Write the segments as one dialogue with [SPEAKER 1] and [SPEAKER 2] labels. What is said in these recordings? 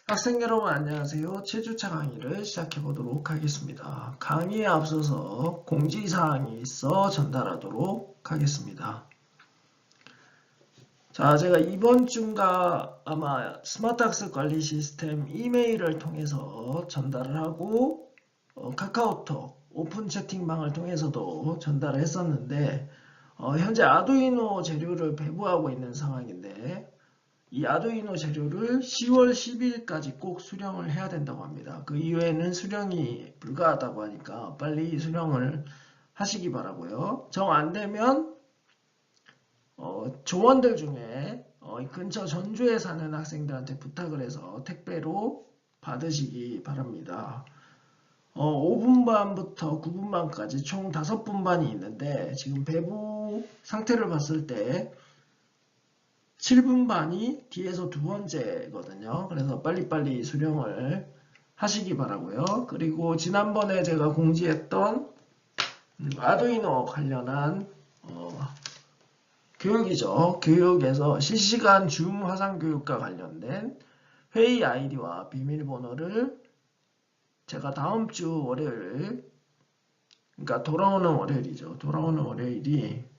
[SPEAKER 1] 학생 여러분 안녕하세요. 7주차 강의를 시작해 보도록 하겠습니다. 강의에 앞서서 공지사항이 있어 전달하도록 하겠습니다. 자, 제가 이번 주인가 아마 스마트 학습 관리 시스템 이메일을 통해서 전달을 하고 카카오톡 오픈 채팅방을 통해서도 전달을 했었는데 현재 아두이노 재료를 배부하고 있는 상황인데 이 아두이노 재료를 10월 10일까지 꼭 수령을 해야 된다고 합니다. 그 이후에는 수령이 불가하다고 하니까 빨리 수령을 하시기 바라고요. 정 안 되면 조원들 중에 근처 전주에 사는 학생들한테 부탁을 해서 택배로 받으시기 바랍니다. 5분 반부터 9분 반까지 총 5분 반이 있는데 지금 배부 상태를 봤을 때 7분 반이 뒤에서 두 번째거든요. 그래서 빨리빨리 수령을 하시기 바라고요. 그리고 지난번에 제가 공지했던 아두이노 관련한 교육이죠. 교육에서 실시간 줌 화상 교육과 관련된 회의 아이디와 비밀번호를 제가 다음 주 월요일, 그러니까 돌아오는 월요일이죠. 돌아오는 월요일이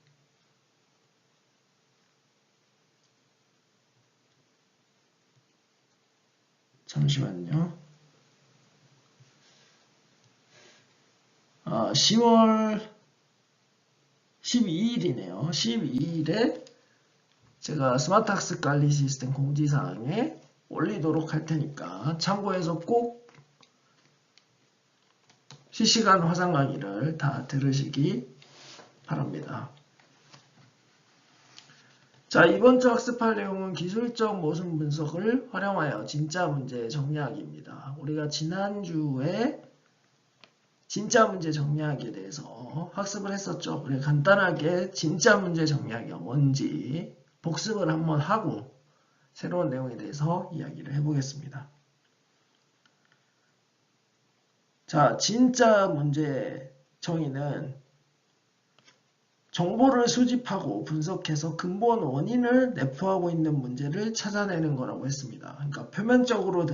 [SPEAKER 1] 잠시만요. 10월 12일이네요. 12일에 제가 스마트 학습 관리 시스템 공지사항에 올리도록 할 테니까 참고해서 꼭 실시간 화상 강의를 다 들으시기 바랍니다. 자, 이번 주 학습할 내용은 기술적 모순 분석을 활용하여 진짜 문제 정리하기입니다. 우리가 지난주에 진짜 문제 정리하기에 대해서 학습을 했었죠. 우리 간단하게 진짜 문제 정리하기가 뭔지 복습을 한번 하고 새로운 내용에 대해서 이야기를 해보겠습니다. 자, 진짜 문제 정의는 정보를 수집하고 분석해서 근본 원인을 내포하고 있는 문제를 찾아내는 거라고 했습니다. 그러니까 표면적으로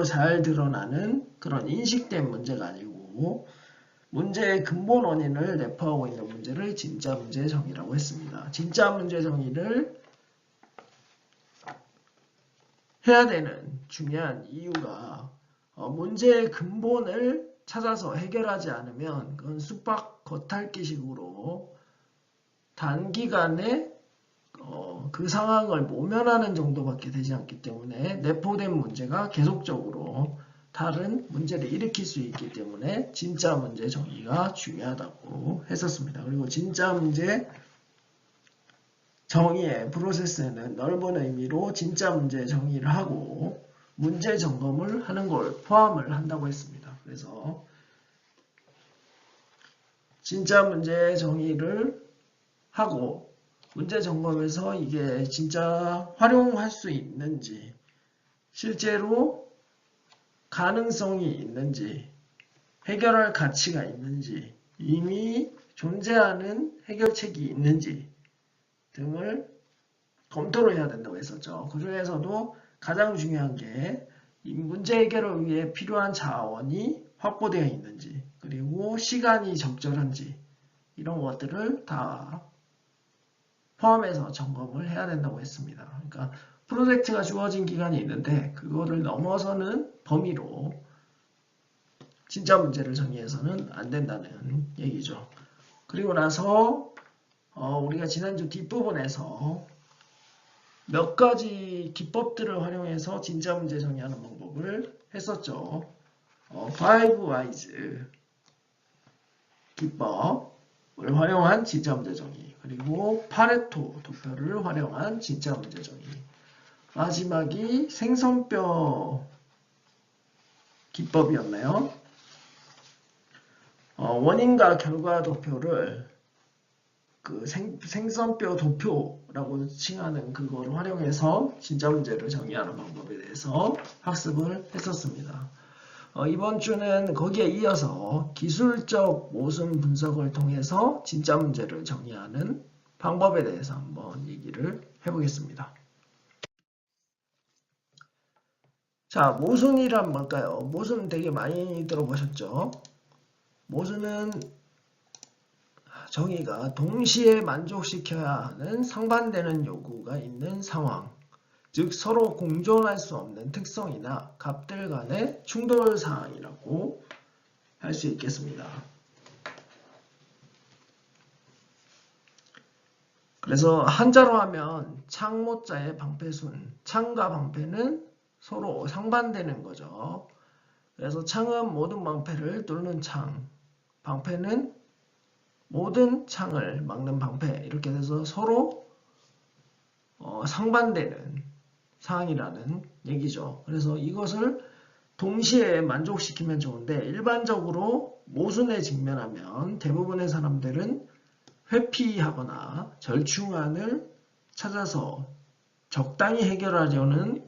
[SPEAKER 1] 잘 드러나는 그런 인식된 문제가 아니고 문제의 근본 원인을 내포하고 있는 문제를 진짜 문제 정의라고 했습니다. 진짜 문제 정의를 해야 되는 중요한 이유가 문제의 근본을 찾아서 해결하지 않으면 그건 숙박 겉핥기식으로 단기간에 그 상황을 모면하는 정도밖에 되지 않기 때문에 내포된 문제가 계속적으로 다른 문제를 일으킬 수 있기 때문에 진짜 문제 정의가 중요하다고 했었습니다. 그리고 진짜 문제 정의의 프로세스는 넓은 의미로 진짜 문제 정의를 하고 문제 점검을 하는 걸 포함을 한다고 했습니다. 그래서 진짜 문제 정의를 하고 문제 점검에서 이게 진짜 활용할 수 있는지 실제로 가능성이 있는지 해결할 가치가 있는지 이미 존재하는 해결책이 있는지 등을 검토를 해야 된다고 했었죠. 그 중에서도 가장 중요한 게 이 문제 해결을 위해 필요한 자원이 확보되어 있는지 그리고 시간이 적절한지 이런 것들을 다 포함해서 점검을 해야 된다고 했습니다. 그러니까 프로젝트가 주어진 기간이 있는데 그거를 넘어서는 범위로 진짜 문제를 정의해서는 안 된다는 얘기죠. 그리고 나서 우리가 지난주 뒷부분에서 몇 가지 기법들을 활용해서 진짜 문제 정의하는 방법을 했었죠. 5Whys 기법을 활용한 진짜 문제 정의 그리고 파레토 도표를 활용한 진짜 문제 정의 마지막이 생선뼈 기법이었나요? 원인과 결과 도표를 그 생선뼈 도표라고 칭하는 그거를 활용해서 진짜 문제를 정의하는 방법에 대해서 학습을 했었습니다. 이번 주는 거기에 이어서 기술적 모순 분석을 통해서 진짜 문제를 정의하는 방법에 대해서 한번 얘기를 해보겠습니다. 자, 모순이란 뭘까요? 모순 되게 많이 들어보셨죠? 모순은 정의가 동시에 만족시켜야 하는 상반되는 요구가 있는 상황, 즉 서로 공존할 수 없는 특성이나 값들 간의 충돌 사항이라고 할 수 있겠습니다. 그래서 한자로 하면 창모자의 방패순, 창과 방패는 서로 상반되는 거죠. 그래서 창은 모든 방패를 뚫는 창, 방패는 모든 창을 막는 방패, 이렇게 돼서 서로 상반되는 사항이라는 얘기죠. 그래서 이것을 동시에 만족시키면 좋은데 일반적으로 모순에 직면하면 대부분의 사람들은 회피하거나 절충안을 찾아서 적당히 해결하려는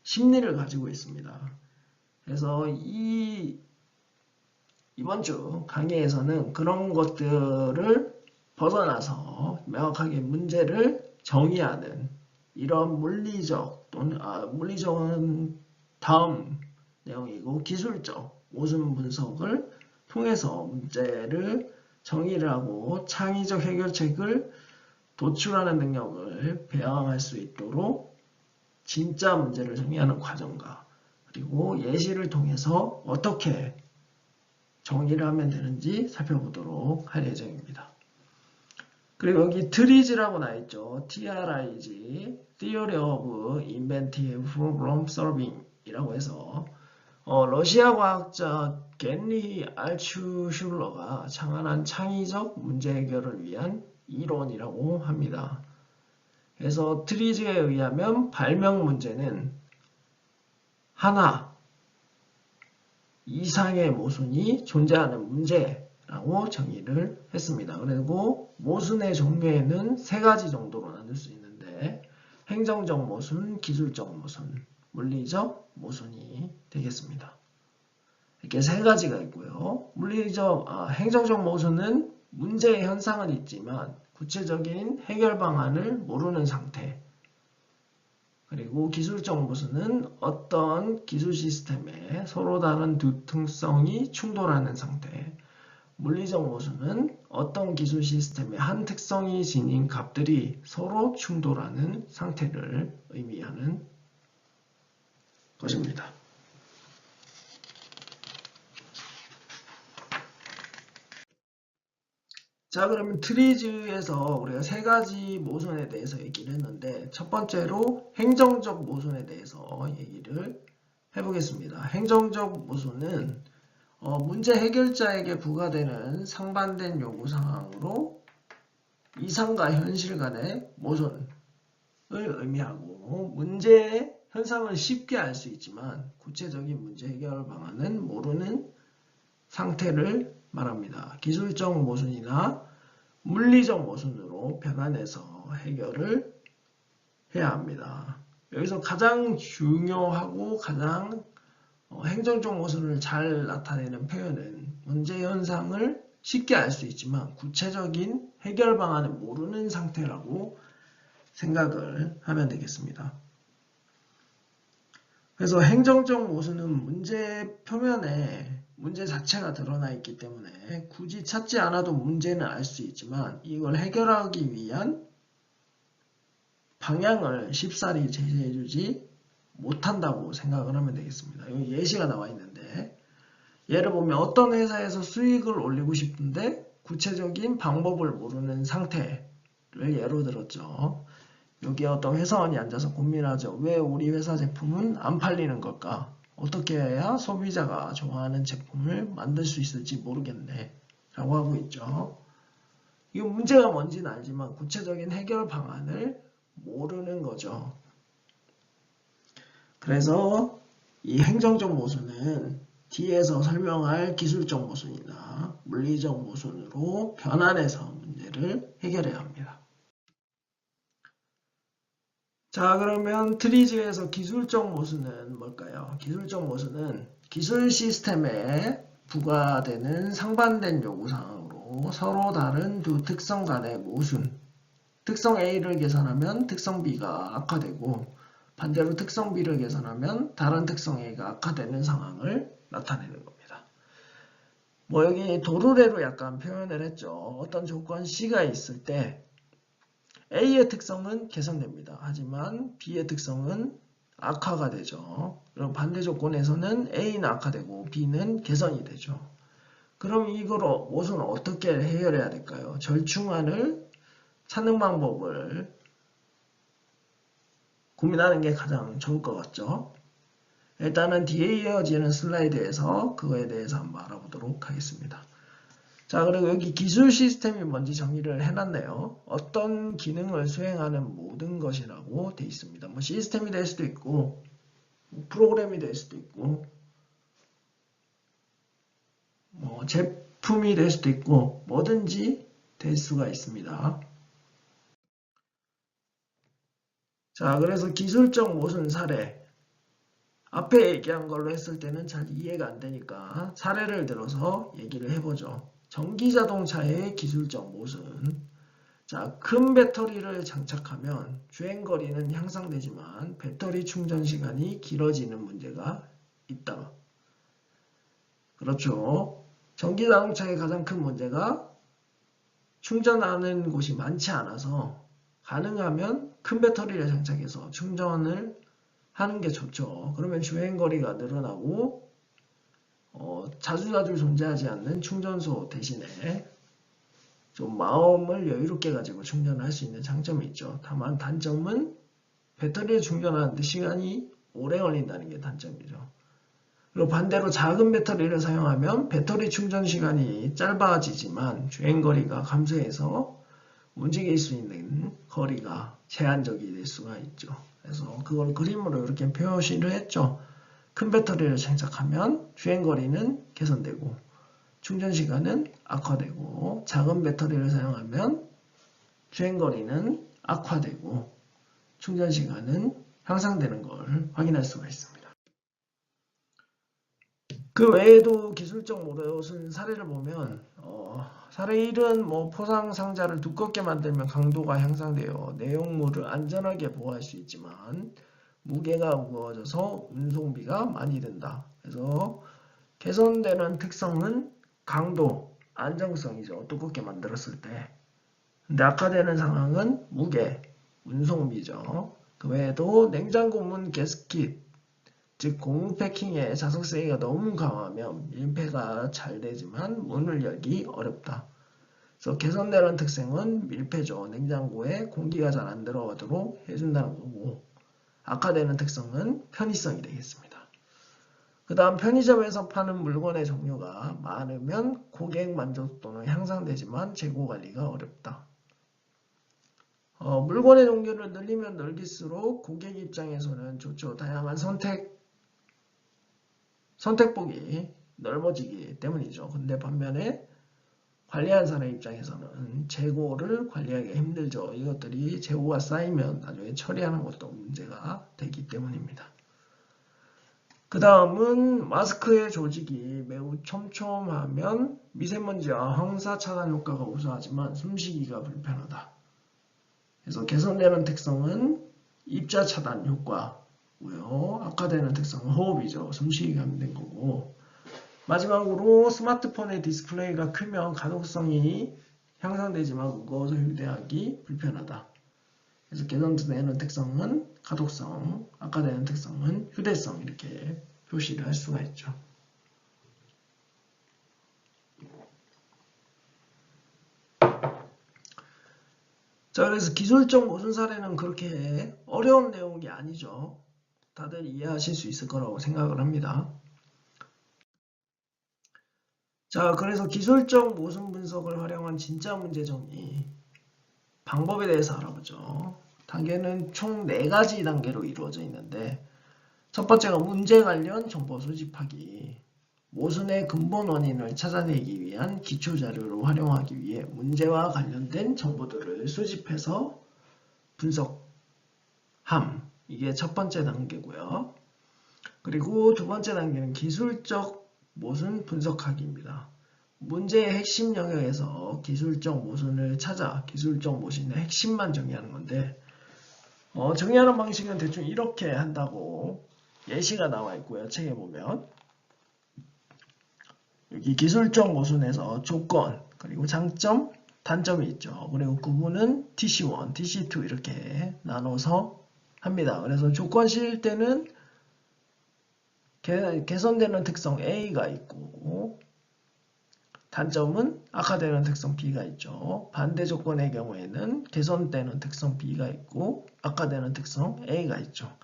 [SPEAKER 1] 심리를 가지고 있습니다. 그래서 이번 주 강의에서는 그런 것들을 벗어나서 명확하게 문제를 정의하는 이런 물리적 또는 물리적은 다음 내용이고 기술적 모순 분석을 통해서 문제를 정의를 하고 창의적 해결책을 도출하는 능력을 배양할 수 있도록 진짜 문제를 정의하는 과정과 그리고 예시를 통해서 어떻게 정의를 하면 되는지 살펴보도록 할 예정입니다. 그리고 여기 트리즈라고 나있죠. TRIG, Theory of Inventive Problem Solving 이라고 해서 러시아 과학자 겐리 알츠슈러가 창안한 창의적 문제 해결을 위한 이론이라고 합니다. 그래서 트리즈에 의하면 발명 문제는 하나 이상의 모순이 존재하는 문제라고 정의를 했습니다. 그리고 모순의 종류에는 세 가지 정도로 나눌 수 있는데 행정적 모순, 기술적 모순, 물리적 모순이 되겠습니다. 이렇게 세 가지가 있고요. 행정적 모순은 문제의 현상은 있지만 구체적인 해결 방안을 모르는 상태. 그리고 기술적 모순은 어떤 기술 시스템에 서로 다른 두 특성이 충돌하는 상태. 물리적 모순은 어떤 기술 시스템의 한 특성이 지닌 값들이 서로 충돌하는 상태를 의미하는 것입니다. 자, 그러면 트리즈에서 우리가 세 가지 모순에 대해서 얘기를 했는데 첫 번째로 행정적 모순에 대해서 얘기를 해보겠습니다. 행정적 모순은 문제 해결자에게 부과되는 상반된 요구사항으로 이상과 현실 간의 모순을 의미하고 문제의 현상을 쉽게 알 수 있지만 구체적인 문제 해결 방안은 모르는 상태를 말합니다. 기술적 모순이나 물리적 모순으로 변환해서 해결을 해야 합니다. 여기서 가장 중요하고 가장 행정적 모순을 잘 나타내는 표현은 문제 현상을 쉽게 알 수 있지만 구체적인 해결 방안을 모르는 상태라고 생각을 하면 되겠습니다. 그래서 행정적 모순은 문제 표면에 문제 자체가 드러나 있기 때문에 굳이 찾지 않아도 문제는 알 수 있지만 이걸 해결하기 위한 방향을 쉽사리 제시해주지 못한다고 생각을 하면 되겠습니다. 여기 예시가 나와 있는데 예를 보면 어떤 회사에서 수익을 올리고 싶은데 구체적인 방법을 모르는 상태를 예로 들었죠. 여기 어떤 회사원이 앉아서 고민하죠. 왜 우리 회사 제품은 안 팔리는 걸까? 어떻게 해야 소비자가 좋아하는 제품을 만들 수 있을지 모르겠네 라고 하고 있죠. 이 문제가 뭔지는 알지만 구체적인 해결 방안을 모르는 거죠. 그래서 이 행정적 모순은 뒤에서 설명할 기술적 모순이나 물리적 모순으로 변환해서 문제를 해결해야 합니다. 자, 그러면 트리즈에서 기술적 모순은 뭘까요? 기술적 모순은 기술 시스템에 부과되는 상반된 요구사항으로 서로 다른 두 특성 간의 모순, 특성 A를 계산하면 특성 B가 악화되고 반대로 특성 B를 개선하면 다른 특성 A가 악화되는 상황을 나타내는 겁니다. 뭐 여기 도르래로 약간 표현을 했죠. 어떤 조건 C가 있을 때 A의 특성은 개선됩니다. 하지만 B의 특성은 악화가 되죠. 그럼 반대 조건에서는 A는 악화되고 B는 개선이 되죠. 그럼 이걸 무슨 어떻게 해결해야 될까요? 절충안을 찾는 방법을 고민하는 게 가장 좋을 것 같죠. 일단은 뒤에 이어지는 슬라이드에서 그거에 대해서 한번 알아보도록 하겠습니다. 자, 그리고 여기 기술 시스템이 뭔지 정의를 해놨네요. 어떤 기능을 수행하는 모든 것이라고 되어 있습니다. 뭐 시스템이 될 수도 있고 프로그램이 될 수도 있고 뭐 제품이 될 수도 있고 뭐든지 될 수가 있습니다. 자, 그래서 기술적 모순 사례. 앞에 얘기한 걸로 했을 때는 잘 이해가 안 되니까 사례를 들어서 얘기를 해보죠. 전기자동차의 기술적 모순. 자, 큰 배터리를 장착하면 주행거리는 향상되지만 배터리 충전 시간이 길어지는 문제가 있다. 그렇죠. 전기자동차의 가장 큰 문제가 충전하는 곳이 많지 않아서 가능하면 큰 배터리를 장착해서 충전을 하는 게 좋죠. 그러면 주행거리가 늘어나고 자주자주 존재하지 않는 충전소 대신에 좀 마음을 여유롭게 가지고 충전할 수 있는 장점이 있죠. 다만 단점은 배터리를 충전하는데 시간이 오래 걸린다는 게 단점이죠. 그리고 반대로 작은 배터리를 사용하면 배터리 충전 시간이 짧아지지만 주행거리가 감소해서 움직일 수 있는 거리가 제한적이 될 수가 있죠. 그래서 그걸 그림으로 이렇게 표시를 했죠. 큰 배터리를 장착하면 주행거리는 개선되고 충전시간은 악화되고 작은 배터리를 사용하면 주행거리는 악화되고 충전시간은 향상되는 걸 확인할 수가 있습니다. 그 외에도 기술적 모순 사례를 보면 사례 1은 뭐 포상 상자를 두껍게 만들면 강도가 향상되어 내용물을 안전하게 보호할 수 있지만 무게가 무거워져서 운송비가 많이 든다. 그래서 개선되는 특성은 강도, 안정성이죠. 두껍게 만들었을 때. 근데 악화되는 상황은 무게, 운송비죠. 그 외에도 냉장고 문 가스킷, 즉 고무 패킹에 자석세기가 너무 강하면 밀폐가 잘 되지만 문을 열기 어렵다. 그래서 개선되는 특성은 밀폐죠. 냉장고에 공기가 잘 안 들어가도록 해준다는 거고 악화되는 특성은 편의성이 되겠습니다. 그 다음 편의점에서 파는 물건의 종류가 많으면 고객 만족도는 향상되지만 재고 관리가 어렵다. 물건의 종류를 늘리면 늘릴수록 고객 입장에서는 좋죠. 다양한 선택폭이 넓어지기 때문이죠. 근데 반면에 관리하는 사람 입장에서는 재고를 관리하기 힘들죠. 이것들이 재고가 쌓이면 나중에 처리하는 것도 문제가 되기 때문입니다. 그 다음은 마스크의 조직이 매우 촘촘하면 미세먼지와 황사 차단 효과가 우수하지만 숨쉬기가 불편하다. 그래서 개선되는 특성은 입자 차단 효과고요. 악화되는 특성은 호흡이죠. 숨쉬기가 힘든 거고. 마지막으로 스마트폰의 디스플레이가 크면 가독성이 향상되지만 무거워서 휴대하기 불편하다. 그래서 개선되는 특성은 가독성, 악화되는 특성은 휴대성 이렇게 표시를 할 수가 있죠. 자, 그래서 기술적 모순 사례는 그렇게 어려운 내용이 아니죠. 다들 이해하실 수 있을 거라고 생각을 합니다. 자, 그래서 기술적 모순 분석을 활용한 진짜 문제 정리 방법에 대해서 알아보죠. 단계는 총 4가지 단계로 이루어져 있는데 첫 번째가 문제 관련 정보 수집하기. 모순의 근본 원인을 찾아내기 위한 기초 자료를 활용하기 위해 문제와 관련된 정보들을 수집해서 분석함. 이게 첫 번째 단계고요. 그리고 두 번째 단계는 기술적 모순 분석하기입니다. 문제의 핵심 영역에서 기술적 모순을 찾아 기술적 모순의 핵심만 정의하는 건데 정의하는 방식은 대충 이렇게 한다고 예시가 나와 있고요. 책에 보면 여기 기술적 모순에서 조건, 그리고 장점, 단점이 있죠. 그리고 구분은 TC1, TC2 이렇게 나눠서 합니다. 그래서 조건 씌일 때는 개선되는 특성 A가 있고 단점은 악화되는 특성 B가 있죠. 반대 조건의 경우에는 개선되는 특성 B가 있고 악화되는 특성 A가 있죠.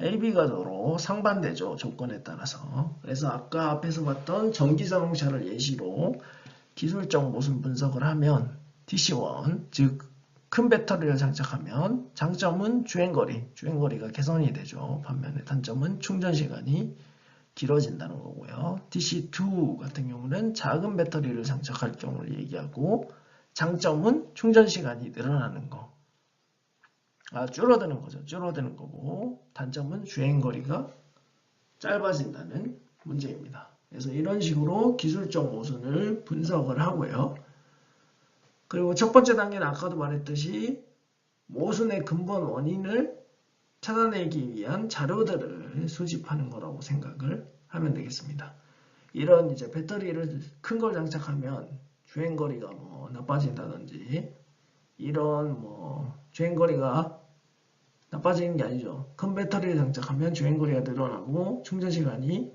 [SPEAKER 1] A, B가 서로 상반되죠. 조건에 따라서. 그래서 아까 앞에서 봤던 전기자동차를 예시로 기술적 모순 분석을 하면 TC1, 즉 큰 배터리를 장착하면 장점은 주행거리가 개선이 되죠. 반면에 단점은 충전시간이 길어진다는 거고요. TC2 같은 경우는 작은 배터리를 장착할 경우를 얘기하고 장점은 충전시간이 늘어나는 거. 줄어드는 거죠. 줄어드는 거고 단점은 주행거리가 짧아진다는 문제입니다. 그래서 이런 식으로 기술적 모순을 분석을 하고요. 그리고 첫 번째 단계는 아까도 말했듯이 모순의 근본 원인을 찾아내기 위한 자료들을 수집하는 거라고 생각을 하면 되겠습니다. 이런 이제 배터리를 큰 걸 장착하면 주행거리가 나빠진다든지 이런 주행거리가 나빠지는 게 아니죠. 큰 배터리를 장착하면 주행거리가 늘어나고 충전시간이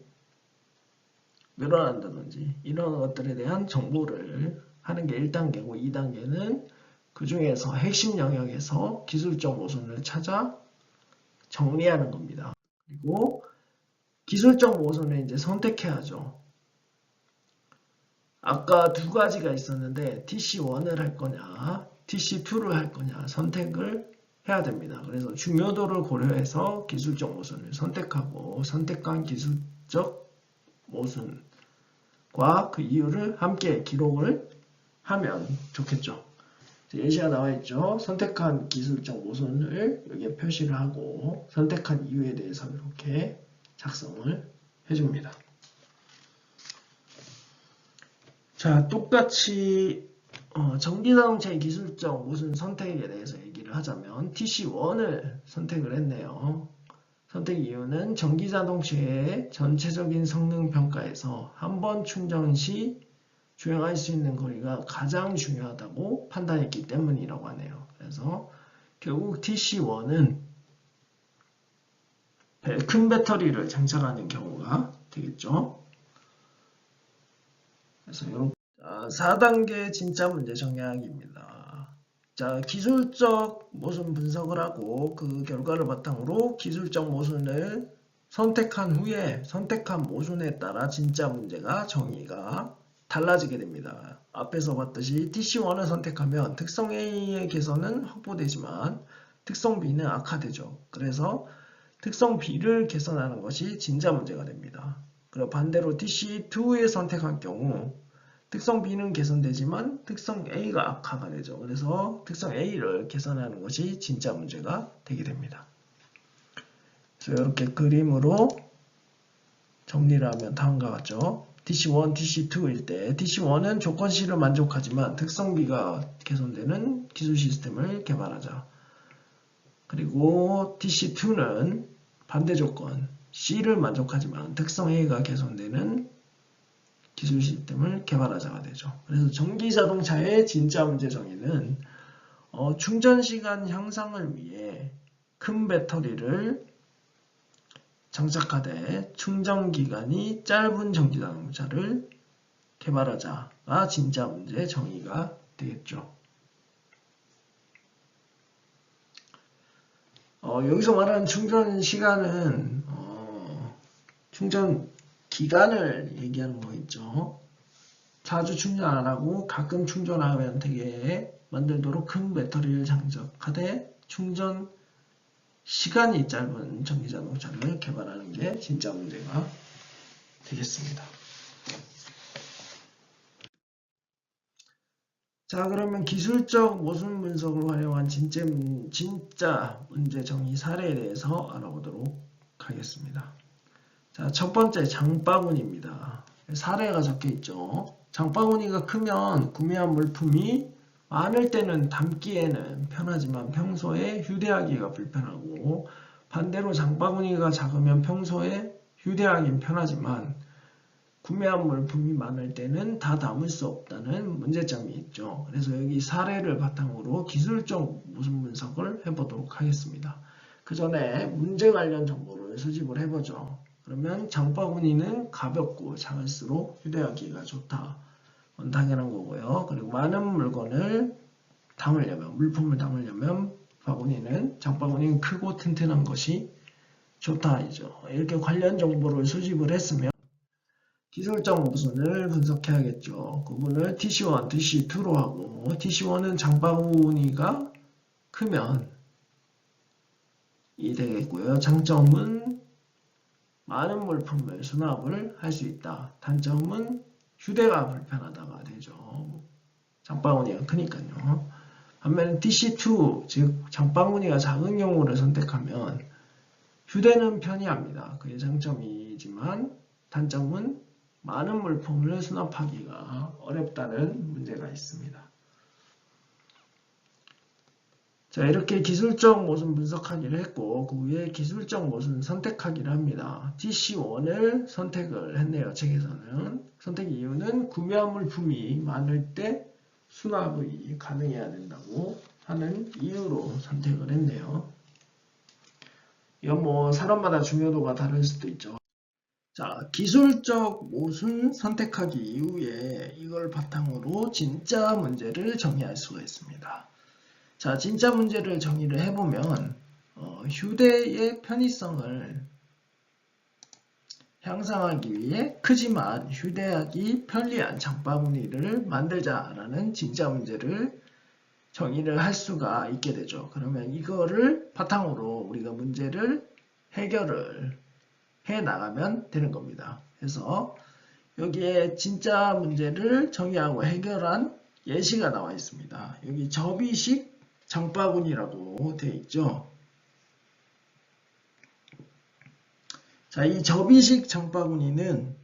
[SPEAKER 1] 늘어난다든지 이런 것들에 대한 정보를 하는 게 1단계고 2단계는 그 중에서 핵심 영역에서 기술적 모순을 찾아 정리하는 겁니다. 그리고 기술적 모순을 이제 선택해야죠. 아까 두 가지가 있었는데 TC1을 할 거냐 TC2를 할 거냐 선택을 해야 됩니다. 그래서 중요도를 고려해서 기술적 모순을 선택하고 선택한 기술적 모순과 그 이유를 함께 기록을 하면 좋겠죠. 예시가 나와 있죠. 선택한 기술적 모순을 여기에 표시를 하고 선택한 이유에 대해서 이렇게 작성을 해줍니다. 자, 똑같이 전기자동차의 기술적 모순 선택에 대해서 얘기를 하자면 TC1을 선택을 했네요. 선택 이유는 전기자동차의 전체적인 성능 평가에서 한 번 충전 시 주행할 수 있는 거리가 가장 중요하다고 판단했기 때문이라고 하네요. 그래서 결국 TC1은 큰 배터리를 장착하는 경우가 되겠죠. 그래서 이런 4단계 진짜 문제 정리하기입니다. 자, 기술적 모순 분석을 하고 그 결과를 바탕으로 기술적 모순을 선택한 후에 선택한 모순에 따라 진짜 문제가 정의가 달라지게 됩니다. 앞에서 봤듯이 TC1을 선택하면 특성 A의 개선은 확보되지만 특성 B는 악화되죠. 그래서 특성 B를 개선하는 것이 진짜 문제가 됩니다. 그리고 반대로 TC2에 선택한 경우 특성 B는 개선되지만 특성 A가 악화가 되죠. 그래서 특성 A를 개선하는 것이 진짜 문제가 되게 됩니다. 그래서 이렇게 그림으로 정리를 하면 다음과 같죠. TC1, TC2일 때 TC1은 조건 C를 만족하지만 특성 B가 개선되는 기술 시스템을 개발하자. 그리고 TC2는 반대 조건 C를 만족하지만 특성 A가 개선되는 기술 시스템을 개발하자가 되죠. 그래서 전기자동차의 진짜 문제 정의는 충전시간 향상을 위해 큰 배터리를 장착하되 충전기간이 짧은 전기자동차를 개발하자가 진짜 문제 정의가 되겠죠. 여기서 말하는 충전 시간은 충전 기간을 얘기하는 거겠죠. 자주 충전 안 하고 가끔 충전하면 되게 만들도록 큰 배터리를 장착하되 충전 시간이 짧은 전기자동차를 개발하는 게 진짜 문제가 되겠습니다. 자, 그러면 기술적 모순 분석을 활용한 진짜 문제 정의 사례에 대해서 알아보도록 하겠습니다. 자, 첫 번째 장바구니입니다. 사례가 적혀 있죠. 장바구니가 크면 구매한 물품이 많을 때는 담기에는 편하지만 평소에 휴대하기가 불편하고, 반대로 장바구니가 작으면 평소에 휴대하기는 편하지만 구매한 물품이 많을 때는 다 담을 수 없다는 문제점이 있죠. 그래서 여기 사례를 바탕으로 기술적 모순 분석을 해보도록 하겠습니다. 그 전에 문제 관련 정보를 수집을 해보죠. 그러면 장바구니는 가볍고 작을수록 휴대하기가 좋다. 당연한 거고요. 그리고 많은 물건을 담으려면, 물품을 담으려면 장바구니는 크고 튼튼한 것이 좋다이죠. 이렇게 관련 정보를 수집을 했으면 기술적 모순을 분석해야겠죠. 구분을 TC1, TC2로 하고, TC1은 장바구니가 크면 이 되겠고요. 장점은 많은 물품을 수납을 할 수 있다. 단점은 휴대가 불편하다가 되죠. 장바구니가 크니까요. 반면에 TC2, 즉 장바구니가 작은 경우를 선택하면 휴대는 편리합니다. 그게 장점이지만 단점은 많은 물품을 수납하기가 어렵다는 문제가 있습니다. 자, 이렇게 기술적 모순 분석하기를 했고, 그 위에 기술적 모순 선택하기를 합니다. TC1을 선택을 했네요. 책에서는. 선택 이유는 구매한 물품이 많을 때 수납이 가능해야 된다고 하는 이유로 선택을 했네요. 이건 뭐 사람마다 중요도가 다를 수도 있죠. 자, 기술적 모순 선택하기 이후에 이걸 바탕으로 진짜 문제를 정의할 수가 있습니다. 자, 진짜 문제를 정의를 해보면 휴대의 편의성을 향상하기 위해 크지만 휴대하기 편리한 장바구니를 만들자라는 진짜 문제를 정의를 할 수가 있게 되죠. 그러면 이거를 바탕으로 우리가 문제를 해결을 해 나가면 되는 겁니다. 그래서 여기에 진짜 문제를 정의하고 해결한 예시가 나와 있습니다. 여기 접이식 장바구니라고 되어 있죠. 자, 이 접이식 장바구니는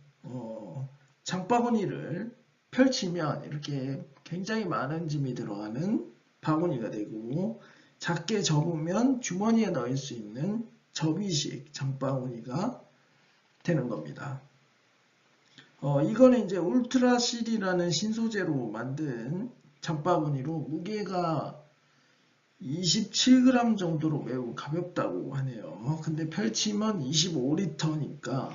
[SPEAKER 1] 장바구니를 펼치면 이렇게 굉장히 많은 짐이 들어가는 바구니가 되고, 작게 접으면 주머니에 넣을 수 있는 접이식 장바구니가 되는 겁니다. 이거는 이제 울트라실이라는 신소재로 만든 장바구니로 무게가 27g 정도로 매우 가볍다고 하네요. 근데 펼치면 25리터니까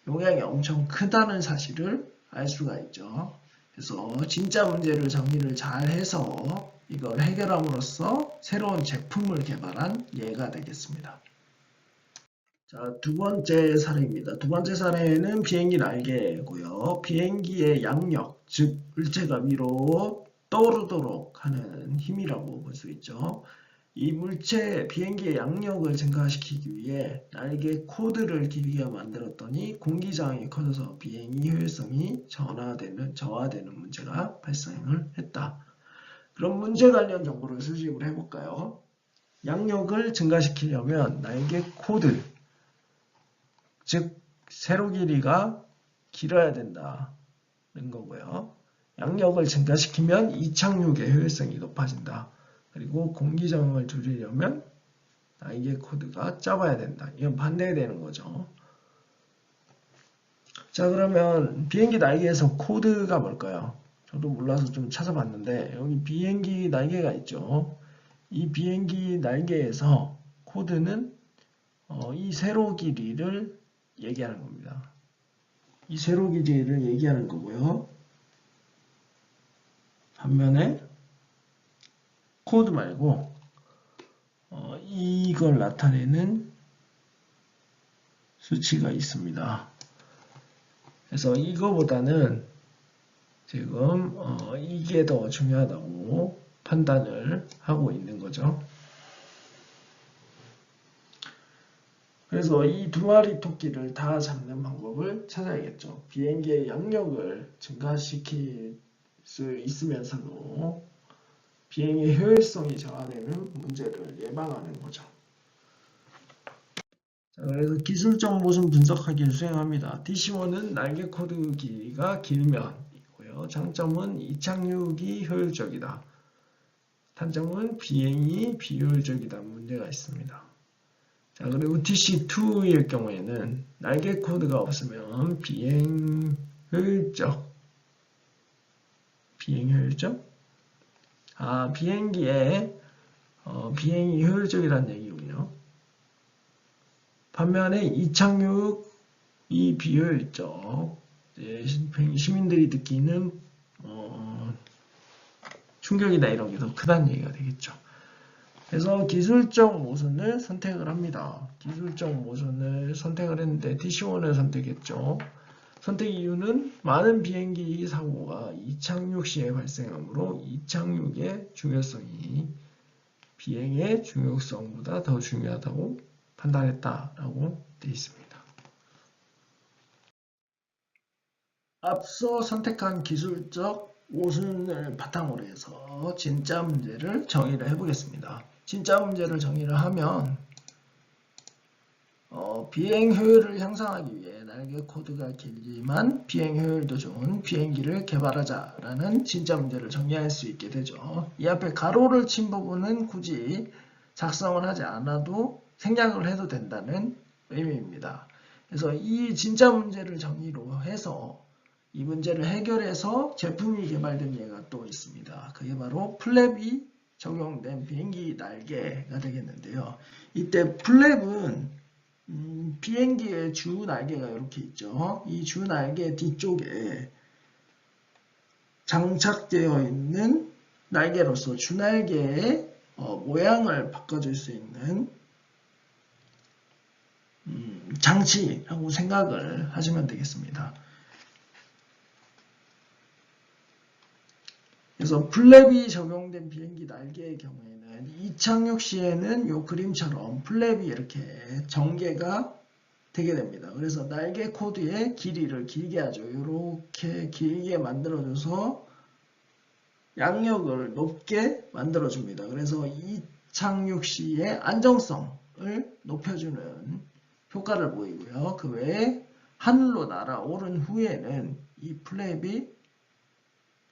[SPEAKER 1] 용량이 엄청 크다는 사실을 알 수가 있죠. 그래서 진짜 문제를 정리를 잘 해서 이걸 해결함으로써 새로운 제품을 개발한 예가 되겠습니다. 자, 두 번째 사례입니다. 두 번째 사례는 비행기 날개고요. 비행기의 양력, 즉 물체가 위로 떠오르도록 하는 힘이라고 볼 수 있죠. 이 물체, 비행기의 양력을 증가시키기 위해 날개 코드를 길게 만들었더니 공기저항이 커져서 비행기 효율성이 저하되는 문제가 발생을 했다. 그럼 문제 관련 정보를 수집을 해볼까요? 양력을 증가시키려면 날개 코드, 즉 세로 길이가 길어야 된다는 거고요. 양력을 증가시키면 이착륙의 효율성이 높아진다. 그리고 공기저항을 줄이려면 날개 코드가 짧아야 된다. 이건 반대되는 거죠. 자, 그러면 비행기 날개에서 코드가 뭘까요? 저도 몰라서 좀 찾아봤는데 여기 비행기 날개가 있죠. 이 비행기 날개에서 코드는 이 세로 길이를 얘기하는 겁니다. 이 세로 길이를 얘기하는 거고요. 반면에 코드 말고 이걸 나타내는 수치가 있습니다. 그래서 이거보다는 지금 이게 더 중요하다고 판단을 하고 있는 거죠. 그래서 이 두 마리 토끼를 다 잡는 방법을 찾아야겠죠. 비행기의 양력을 증가시킬 수 있으면서도 비행의 효율성이 저하되는 문제를 예방하는 거죠. 자, 그래서 기술적 모순 분석하기를 수행합니다. TC1은 날개 코드 길이가 길면 있고요. 장점은 이착륙이 효율적이다. 단점은 비행이 비효율적이다 문제가 있습니다. 자, 그리고 TC2일 경우에는 날개 코드가 없으면 비행 효율적. 비행기에 비행이 효율적이라는 얘기군요. 반면에 이착륙이 비효율적. 시민들이 느끼는 충격이다 이런 게 더 크다는 얘기가 되겠죠. 그래서 기술적 모순을 선택을 합니다. 기술적 모순을 선택을 했는데 TC1을 선택했죠. 선택 이유는 많은 비행기 사고가 이착륙 시에 발생하므로 이착륙의 중요성이 비행의 중요성보다 더 중요하다고 판단했다라고 되어 있습니다. 앞서 선택한 기술적 모순을 바탕으로 해서 진짜 문제를 정의를 해보겠습니다. 진짜 문제를 정의를 하면 비행 효율을 향상하기 위해 날개 코드가 길지만 비행 효율도 좋은 비행기를 개발하자라는 진짜 문제를 정의할 수 있게 되죠. 이 앞에 가로를 친 부분은 굳이 작성을 하지 않아도 생략을 해도 된다는 의미입니다. 그래서 이 진짜 문제를 정의로 해서 이 문제를 해결해서 제품이 개발된 예가 또 있습니다. 그게 바로 플랩이 적용된 비행기 날개가 되겠는데요. 이때 플랩은 비행기의 주 날개가 이렇게 있죠. 이 주 날개 뒤쪽에 장착되어 있는 날개로서 주 날개의 모양을 바꿔줄 수 있는 장치라고 생각을 하시면 되겠습니다. 그래서 플랩이 적용된 비행기 날개의 경우에는 이착륙 시에는 이 그림처럼 플랩이 이렇게 전개가 되게 됩니다. 그래서 날개 코드의 길이를 길게 하죠. 이렇게 길게 만들어줘서 양력을 높게 만들어줍니다. 그래서 이착륙 시의 안정성을 높여주는 효과를 보이고요. 그 외에 하늘로 날아오른 후에는 이 플랩이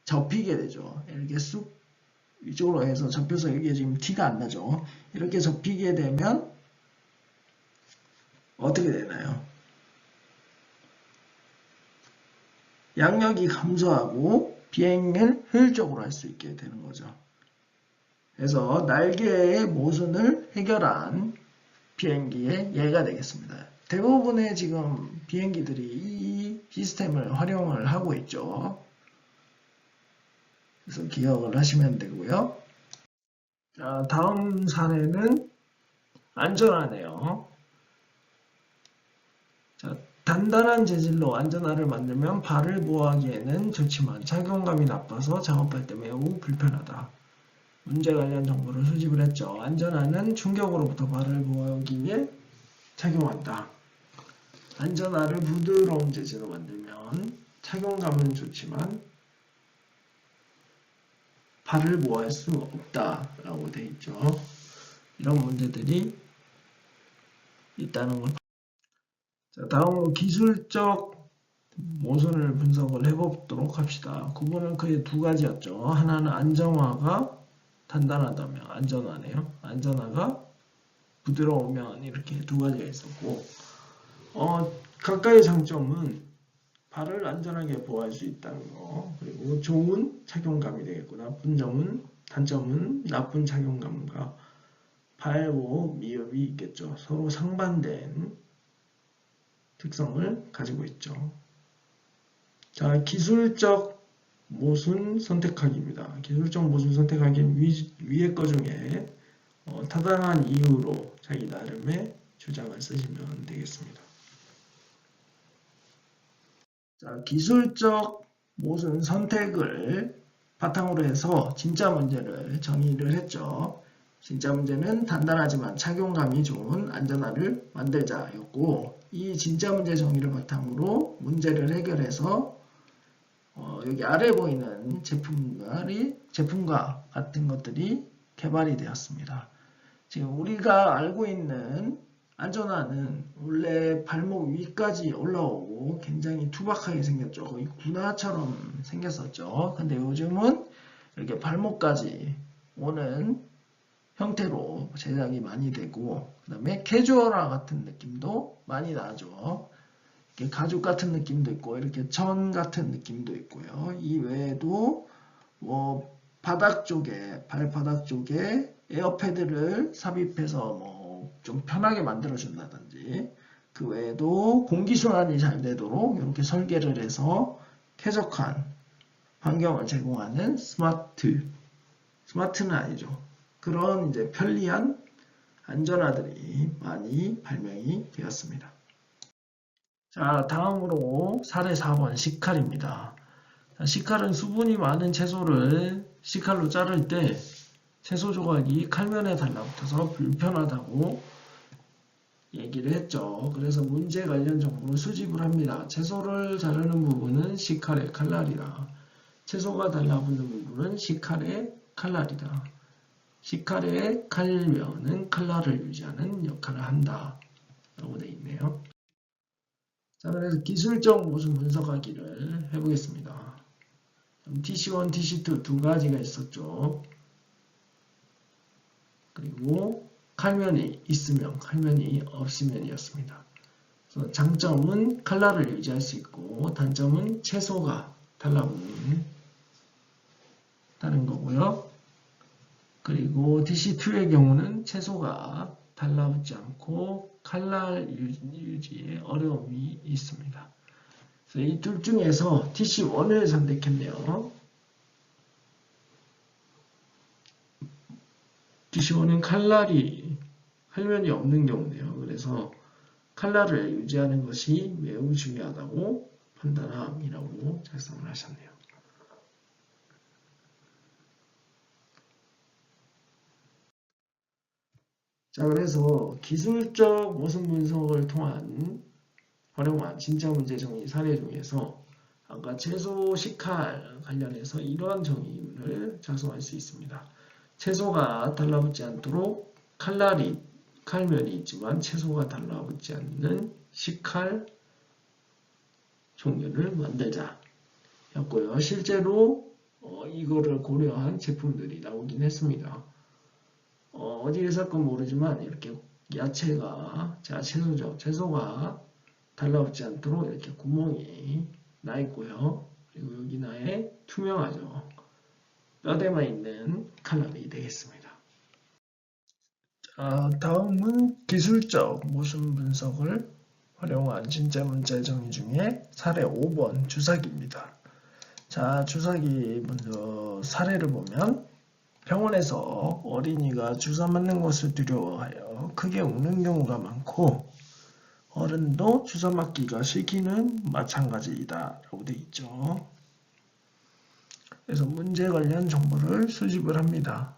[SPEAKER 1] 접히게 되죠. 이렇게 쑥 이쪽으로 해서 접혀서 이게 지금 티가 안 나죠. 이렇게 접히게 되면 어떻게 되나요? 양력이 감소하고 비행을 효율적으로 할 수 있게 되는 거죠. 그래서 날개의 모순을 해결한 비행기의 예가 되겠습니다. 대부분의 지금 비행기들이 이 시스템을 활용을 하고 있죠. 그래서 기억을 하시면 되고요. 자, 다음 사례는 안전하네요. 자, 단단한 재질로 안전화를 만들면 발을 보호하기에는 좋지만 착용감이 나빠서 작업할 때 매우 불편하다. 문제 관련 정보를 수집을 했죠. 안전화는 충격으로부터 발을 보호하기 위해 착용한다. 안전화를 부드러운 재질로 만들면 착용감은 좋지만 발을 보호할 수 없다라고 되어 있죠. 이런 문제들이 있다는 것. 자, 다음으로 기술적 모순을 분석을 해보도록 합시다. 구분은 크게 두 가지였죠. 하나는 안정화가 단단하다면 안전화네요. 안전화가 부드러우면 이렇게 두 가지가 있었고 각각의 장점은 발을 안전하게 보호할 수 있다는 거, 그리고 좋은 착용감이 되겠고 단점은 나쁜 착용감과 발보 미흡이 있겠죠. 서로 상반된 특성을 가지고 있죠. 자, 기술적 모순 선택하기입니다. 기술적 모순 선택하기 위의 거 중에 타당한 이유로 자기 나름의 주장을 쓰시면 되겠습니다. 자, 기술적 모순 선택을 바탕으로 해서 진짜 문제를 정의를 했죠. 진짜 문제는 단단하지만 착용감이 좋은 안전화를 만들자였고, 이 진짜 문제 정의를 바탕으로 문제를 해결해서 여기 아래 보이는 제품과 같은 것들이 개발이 되었습니다. 지금 우리가 알고 있는 안전화는 원래 발목 위까지 올라오고 굉장히 투박하게 생겼죠. 거의 군화처럼 생겼었죠. 근데 요즘은 이렇게 발목까지 오는 형태로 제작이 많이 되고, 그 다음에 캐주얼화 같은 느낌도 많이 나죠. 이렇게 가죽 같은 느낌도 있고, 이렇게 천 같은 느낌도 있고요. 이 외에도 뭐 바닥 쪽에, 발바닥 쪽에 에어패드를 삽입해서 뭐 좀 편하게 만들어준다든지, 그 외에도 공기순환이 잘 되도록 이렇게 설계를 해서 쾌적한 환경을 제공하는 스마트는 아니죠. 그런 이제 편리한 안전화들이 많이 발명이 되었습니다. 자, 다음으로 사례 4번 시칼입니다. 시칼은 수분이 많은 채소를 시칼로 자를 때 채소 조각이 칼면에 달라붙어서 불편하다고 얘기를 했죠. 그래서 문제 관련 정보를 수집을 합니다. 채소를 자르는 부분은 시칼의 칼날이다. 채소가 달라붙는 부분은 시칼의 칼날이다. 시칼의 칼면은 칼날을 유지하는 역할을 한다. 라고 되어 있네요. 자, 그래서 기술적 모순 분석하기를 해보겠습니다. TC1, TC2 두 가지가 있었죠. 그리고 칼면이 있으면, 칼면이 없으면이었습니다. 그래서 장점은 칼날을 유지할 수 있고, 단점은 채소가 달라붙는 다는 거고요. 그리고 DC2의 경우는 채소가 달라붙지 않고 칼날 유지에 어려움이 있습니다. 그래서 이 둘 중에서 TC1을 선택했네요. TC1은 칼면이 없는 경우네요. 그래서 칼날을 유지하는 것이 매우 중요하다고 판단함이라고 작성을 하셨네요. 자, 그래서 기술적 모순 분석을 활용한 진짜 문제 정의 사례 중에서 아까 채소 식칼 관련해서 이러한 정의를 작성할 수 있습니다. 채소가 달라붙지 않도록 칼면이 있지만 채소가 달라붙지 않는 식칼 종류를 만들자 였고요. 실제로 이거를 고려한 제품들이 나오긴 했습니다. 어디에서 건 모르지만 이렇게 야채가, 자, 채소죠. 채소가 달라붙지 않도록 이렇게 구멍이 나 있고요. 그리고 여기 나에 투명하죠. 뼈대만 있는 칼날이 되겠습니다. 자, 다음은 기술적 모순 분석을 활용한 진짜 문제 정의 중에 사례 5번 주사기입니다. 자, 주사기 먼저 사례를 보면 병원에서 어린이가 주사 맞는 것을 두려워하여 크게 우는 경우가 많고 어른도 주사 맞기가 싫기는 마찬가지이다 라고 되어 있죠. 그래서 문제 관련 정보를 수집을 합니다.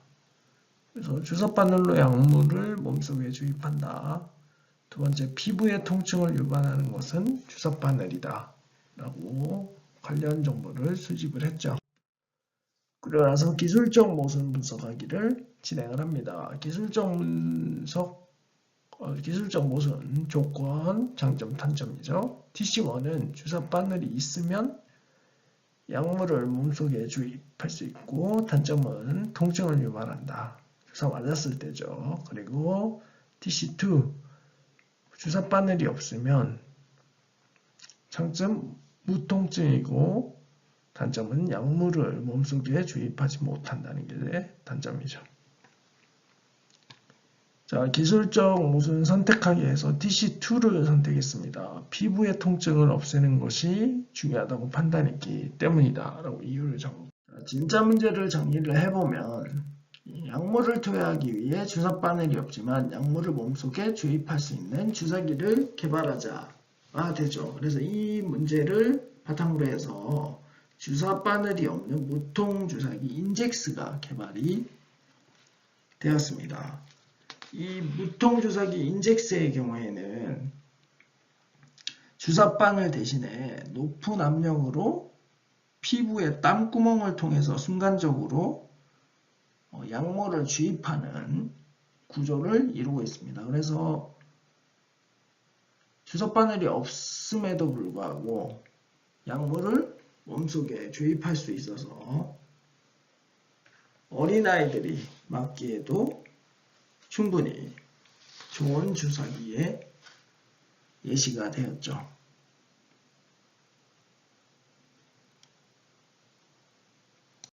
[SPEAKER 1] 그래서 주사 바늘로 약물을 몸속에 주입한다. 두 번째, 피부의 통증을 유발하는 것은 주사 바늘이다 라고 관련 정보를 수집을 했죠. 그러고 나서 기술적 모순 분석하기를 진행을 합니다. 기술적 모순 조건, 장점, 단점이죠. TC1은 주사 바늘이 있으면 약물을 몸속에 주입할 수 있고, 단점은 통증을 유발한다. 주사 맞았을 때죠. 그리고 TC2 주사 바늘이 없으면 장점 무통증이고 단점은 약물을 몸속에 주입하지 못한다는 게 단점이죠. 자, 기술적 모순 선택하기에서 TC2를 선택했습니다. 피부의 통증을 없애는 것이 중요하다고 판단했기 때문이다 라고 이유를 적습니다. 진짜 문제를 정리를 해보면 약물을 투여하기 위해 주사 바늘이 없지만 약물을 몸속에 주입할 수 있는 주사기를 개발하자가 되죠. 그래서 이 문제를 바탕으로 해서 주사 바늘이 없는 무통 주사기 인젝스가 개발이 되었습니다. 이 무통 주사기 인젝스의 경우에는 주사 바늘 대신에 높은 압력으로 피부의 땀구멍을 통해서 순간적으로 약물을 주입하는 구조를 이루고 있습니다. 그래서 주사 바늘이 없음에도 불구하고 약물을 몸속에 주입할 수 있어서 어린아이들이 맞기에도 충분히 좋은 주사기에 예시가 되었죠.